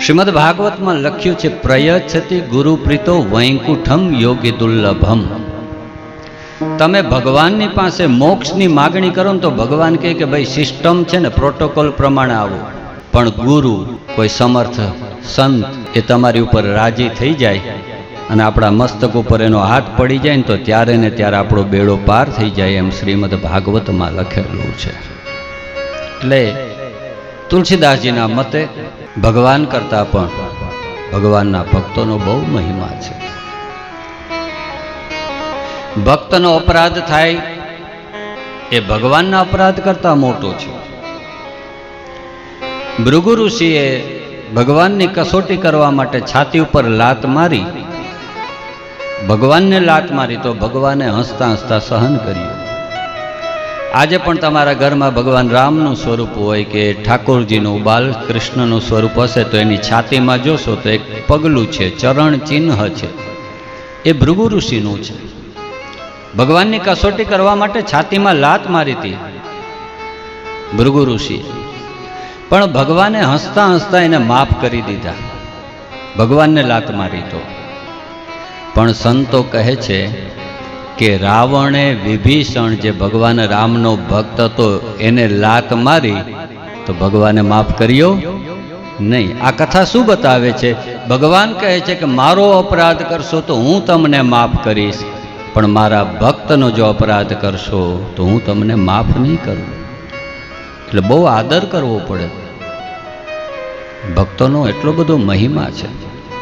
શ્રીમદ ભાગવતમાં લખ્યું છે, પ્રયચ્છતિ ગુરુ પ્રીતો વૈકુંઠમ યોગી દુર્લભમ. તમે ભગવાનની પાસે મોક્ષની માગણી કરો ને તો ભગવાન કહે કે ભાઈ સિસ્ટમ છે ને, પ્રોટોકોલ પ્રમાણે આવો. પણ ગુરુ, કોઈ સમર્થ સંત એ તમારી ઉપર રાજી થઈ જાય અને આપણા મસ્તક ઉપર એનો હાથ પડી જાય ને તો ત્યારે ને ત્યારે આપણો બેડો પાર થઈ જાય, એમ શ્રીમદ ભાગવતમાં લખેલું છે. એટલે તુલસીદાસજીના મતે ભગવાન કરતાં પણ ભગવાનના ભક્તોનો બહુ મહિમા છે. ભક્તનો અપરાધ થાય એ ભગવાનના અપરાધ કરતાં મોટો છે. ભૃગુ ઋષિએ ભગવાનની કસોટી કરવા માટે છાતી ઉપર લાત મારી, ભગવાનને લાત મારી તો ભગવાને હસતા હસતા સહન કર્યું. આજે પણ તમારા ઘરમાં ભગવાન રામનું સ્વરૂપ હોય કે ઠાકોરજીનું બાલકૃષ્ણનું સ્વરૂપ હશે તો એની છાતીમાં જોશો તો એક પગલું છે, ચરણ ચિહ્ન છે, એ ભૃગુ ઋષિનું છે. ભગવાનની કસોટી કરવા માટે છાતીમાં લાત મારી હતી ભૃગુ ઋષિએ, પણ ભગવાને હસતા હસતા એને માફ કરી દીધા. ભગવાનને લાત મારી તો પણ સંતો કહે છે કે રાવણે વિભીષણ, જે ભગવાન રામનો ભક્ત હતો, એને લાત મારી તો ભગવાને માફ કર્યો નહીં. આ કથા શું બતાવે છે? ભગવાન કહે છે કે મારો અપરાધ કરશો તો હું તમને માફ કરીશ, પણ મારા ભક્તનો જો અપરાધ કરશો તો હું તમને માફ નહીં કરું. એટલે બહુ આદર કરવો પડે. ભક્તોનો એટલો બધો મહિમા છે.